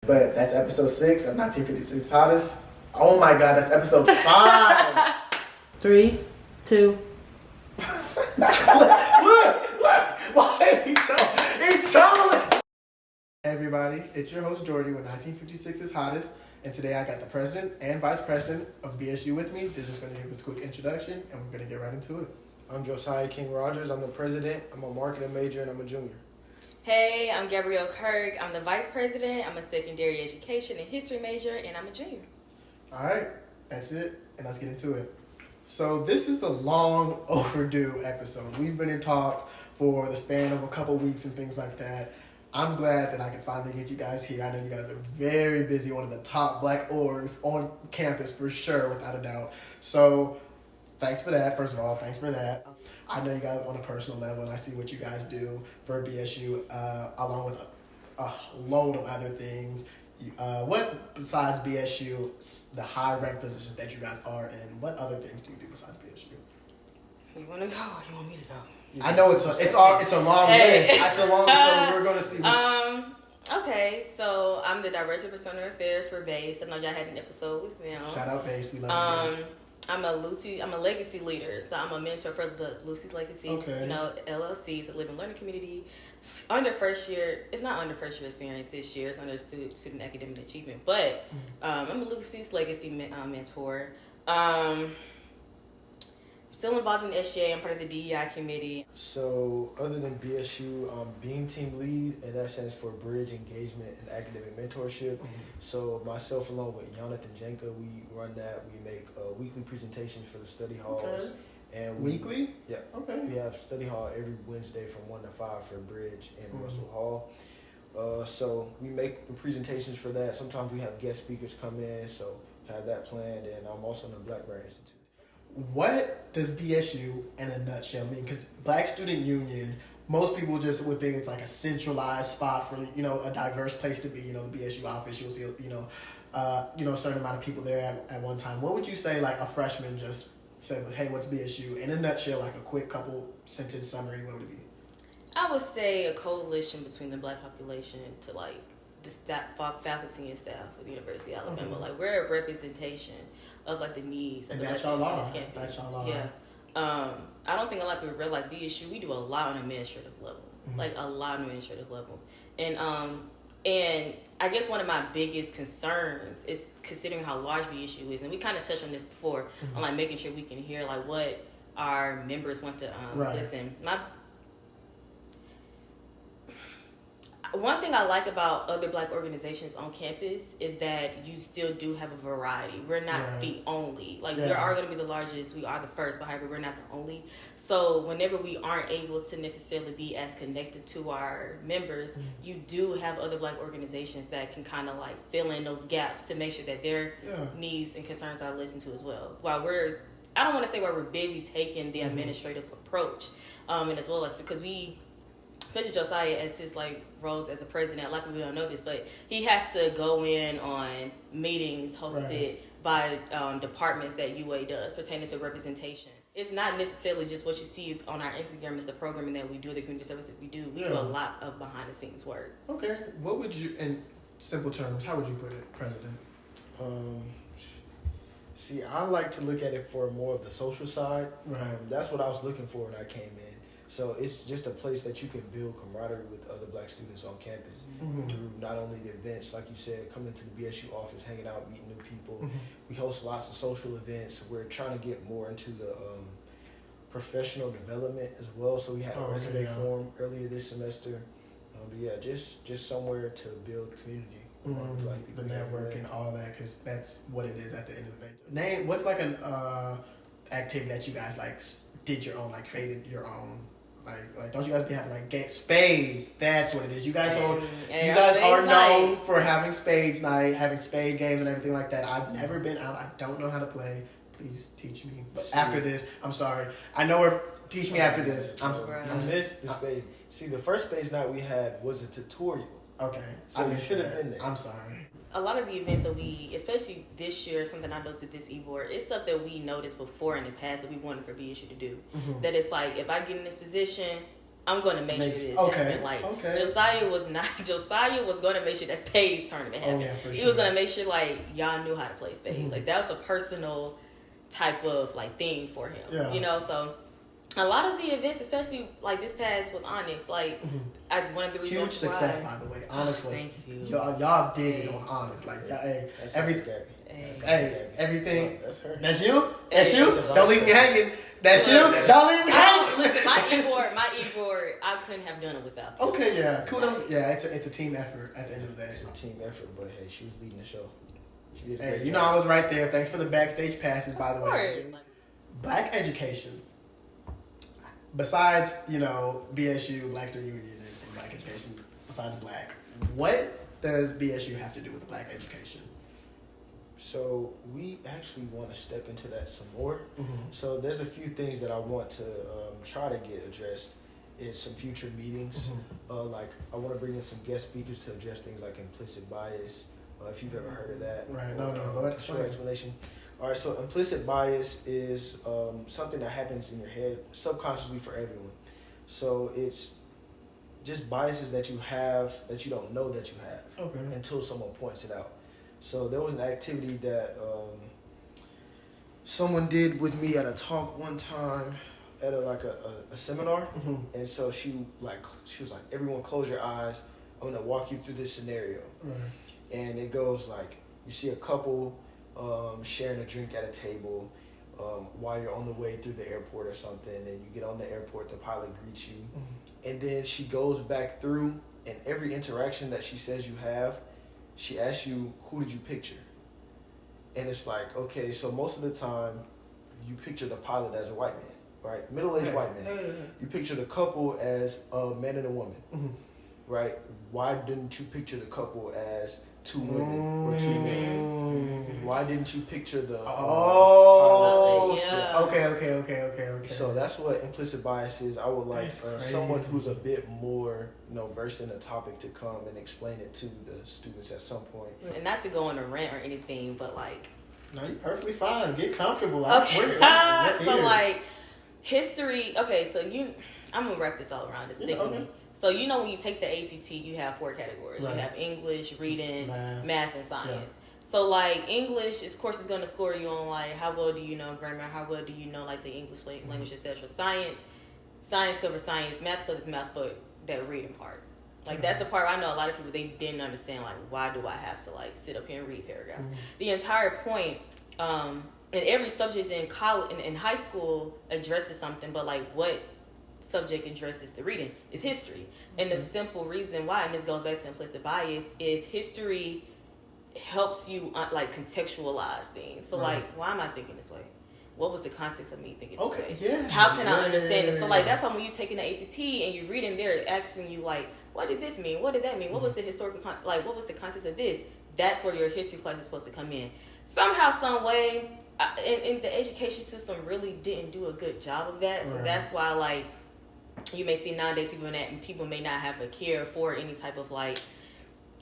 But that's episode 6 of 1956 Hottest. Oh my god, that's episode 5. 3, 2. Look! Why is he trolling? He's trolling! Hey everybody, it's your host Jordy with 1956's Hottest. And today I got the president and vice president of BSU with me. They're just going to give us a quick introduction and we're going to get right into it. I'm Josiah King Rogers. I'm the president. I'm a marketing major and I'm a junior. Hey, I'm Gabby Kirk. I'm the vice president. I'm a secondary education and history major, and I'm a junior. All right, that's it, and let's get into it. So this is a long overdue episode. We've been in talks for the span of a couple weeks and things like that. I'm glad that I can finally get you guys here. I know you guys are very busy, one of the top black orgs on campus for sure, without a doubt. So thanks for that, first of all. Thanks for that. I know you guys on a personal level, and I see what you guys do for BSU, along with a load of other things. What, besides BSU, the high-ranked positions that you guys are in, what other things do you do besides BSU? You want to go or you want me to go? I know it's a long list. It's a long so we're going to see Okay, so I'm the director of external affairs for BASE. I know y'all had an episode with them. Shout out BASE. We love you, BASE. I'm a legacy leader, so I'm a mentor for the Lucy's Legacy, LLC. It's a living learning community. Under first year, it's not under first year experience this year. It's under student academic achievement. But I'm a Lucy's Legacy mentor. Still involved in SGA. I'm part of the DEI committee. So other than BSU, I'm Beam Team Lead, and that stands for Bridge Engagement and Academic Mentorship. Mm-hmm. So myself along with Jonathan Jenka, we run that. We make weekly presentations for the study halls. Okay. And weekly? Yeah. Okay. We have study hall every Wednesday from 1 to 5 for Bridge and Russell Hall. So we make the presentations for that. Sometimes we have guest speakers come in, so have that planned. And I'm also in the Blackberry Institute. What does BSU in a nutshell mean? Because Black Student Union, most people just would think it's like a centralized spot for, a diverse place to be. The BSU office, you'll see, a certain amount of people there at one time. What would you say, like a freshman just said, hey, what's BSU? In a nutshell, like a quick couple sentence summary, what would it be? I would say a coalition between the black population to like the faculty and staff of the University of Alabama. Mm-hmm. Like we're a representation of like the needs of and the that's y'all Black law. campus. That's y'all law. Yeah. I don't think a lot of people realize BSU, we do a lot on administrative level. Mm-hmm. Like a lot on administrative level. And I guess one of my biggest concerns is considering how large BSU is, and we kind of touched on this before, on like making sure we can hear like what our members want to listen. One thing I like about other black organizations on campus is that you still do have a variety. We're not the only. We are going to be the largest. We are the first, but however, we're not the only. So whenever we aren't able to necessarily be as connected to our members, you do have other black organizations that can kind of like fill in those gaps to make sure that their needs and concerns are listened to as well. I don't want to say we're busy taking the administrative approach, and as well as because especially Josiah as his roles as a president, a lot of people don't know this, but he has to go in on meetings hosted by departments that UA does pertaining to representation. It's not necessarily just what you see on our Instagram is the programming that we do, the community service that we do. We do a lot of behind the scenes work. Okay. What would you, in simple terms, how would you put it, President? See, I like to look at it for more of the social side. Right. That's what I was looking for when I came in. So it's just a place that you can build camaraderie with other black students on campus through not only the events, like you said, coming to the BSU office, hanging out, meeting new people. Mm-hmm. We host lots of social events. We're trying to get more into the professional development as well. So we had a resume form earlier this semester. Just somewhere to build community. Black people, the network and all that, because that's what it is at the end of the day. Name what's like an activity that you guys did your own, created your own. Don't you guys be having spades? That's what it is. You guys are known for having spades night, having spade games and everything like that. I've never been out. I don't know how to play. Please teach me. But after this, I'm sorry. I know teach me after this. I missed the spades. See, the first spades night we had was a tutorial. Okay. So you should have been there. I'm sorry. A lot of the events that we, especially this year, something I noticed with this e-board, it's stuff that we noticed before in the past that we wanted for BSU to do. Mm-hmm. That it's if I get in this position, I'm going to make sure this okay. happen. Like, Okay. Josiah was going to make sure that spades tournament happened. Oh, yeah, for He sure. was going to make sure, like, y'all knew how to play spades. Mm-hmm. Like, that was a personal type of, like, thing for him. Yeah. You know, so a lot of the events, especially, like, this past with Onyx, like, one of the reasons Huge success, by the way. Onyx was, thank you. y'all did it on Onyx. Like, hey, That's everything. Everything. That's her. That's you? That's Hey, you? that's Don't leave me hanging. That's you? Look, Don't leave me Listen, hanging. my e-board, I couldn't have done it without them. Okay, yeah. Kudos. Yeah, it's a team effort at the end of the day. It's a team effort, but hey, she was leading the show. She did a Hey, great you know job. I was right there. Thanks for the backstage passes, by the Of way. course. Black education. Besides, BSU, Black Student Union, and Black education, besides Black, what does BSU have to do with Black education? So we actually want to step into that some more. Mm-hmm. So there's a few things that I want to try to get addressed in some future meetings. Mm-hmm. Like I want to bring in some guest speakers to address things like implicit bias. If you've ever heard of that. Right. No. Go ahead. Short explanation. All right. So implicit bias is something that happens in your head subconsciously for everyone. So it's just biases that you have that you don't know that you have Okay. until someone points it out. So there was an activity that someone did with me at a talk one time at a seminar, Mm-hmm. and so she was like, everyone close your eyes. I'm gonna walk you through this scenario, Right. and it goes like you see a couple sharing a drink at a table while you're on the way through the airport or something, and you get on the airport, the pilot greets you, and then she goes back through, and every interaction that she says you have, she asks you, who did you picture? And it's like, okay, so most of the time, you picture the pilot as a white man, right? Middle-aged white man. You picture the couple as a man and a woman, right? Why didn't you picture the couple as two women or two men? Why didn't you picture the Oh, Yeah. okay. So that's what implicit bias is. I would like That's someone crazy. who's a bit more, versed in the topic to come and explain it to the students at some point. And not to go on a rant or anything, but like, No, you're perfectly fine. Get comfortable. okay. Let's hear So it. like history. Okay, so I'm gonna wrap this all around. It's Yeah, okay. So when you take the ACT, you have 4 categories. Right. You have English, reading, Math. and science. So like English, of course, is going to score you on like how well do you know grammar, how well do you know like the English language, etc. Science covers science, math covers math, but that reading part, like that's the part I know a lot of people they didn't understand. Like, why do I have to like sit up here and read paragraphs? The entire point, and every subject in college, in high school addresses something, but like what subject addresses the reading is history. And the simple reason why, and this goes back to implicit bias, is history helps you like contextualize things. So Right. like, why am I thinking this way? What was the context of me thinking this Okay, way? yeah. How can I Yeah, understand it? So like, yeah. that's why when you're taking the ACT and you're reading, they're asking you like, what did this mean? What did that mean? What was the historical what was the context of this? That's where your history class is supposed to come in. Somehow, some way, in the education system really didn't do a good job of that. So Right. that's why like you may see nowadays people may not have a care for any type of like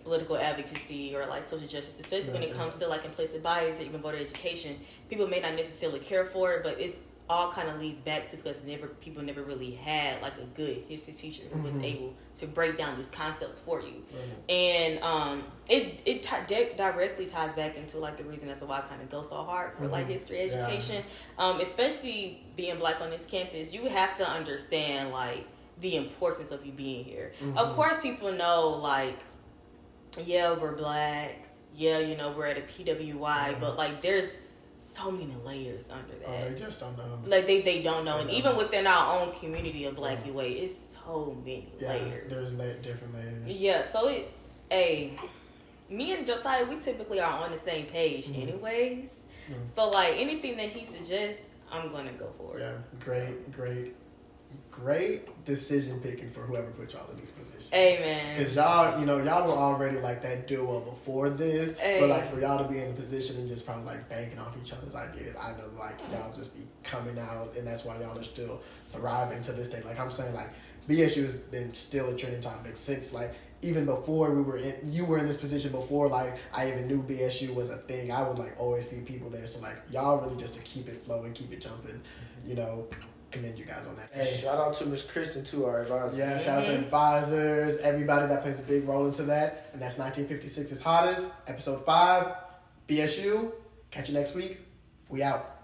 political advocacy or like social justice, especially when it comes to like implicit bias or even voter education. People may not necessarily care for it, but it's all kind of leads back to because people never really had like a good history teacher who was able to break down these concepts for you. And it directly ties back into like the reason that's why I kind of go so hard for like history education, especially being Black on this campus. You have to understand like the importance of you being here. Of course, people know like, yeah, we're Black, yeah, we're at a PWI, but like there's so many layers under that. Oh, they just don't know. Like they don't know, and They even don't. within our own community of Black UA, it's so many layers. There's different layers. Yeah, so it's me and Josiah, we typically are on the same page anyways. So like anything that he suggests, I'm gonna go for it. Yeah, great decision picking for whoever put y'all in these positions. Amen. Because y'all were already like that duo before this, Hey. but like for y'all to be in the position and just probably like banking off each other's ideas, I know like y'all just be coming out, and that's why y'all are still thriving to this day. Like I'm saying, like BSU has been still a trending topic since like even before you were in this position before like I even knew BSU was a thing. I would like always see people there. So like y'all really just to keep it flowing, keep it jumping, commend you guys on that. Hey, Shout out to Miss Kristen too, our advisor. yeah, shout out to advisors, everybody that plays a big role into that. And that's 1956's Hottest, episode 5, BSU. Catch you next week. We out.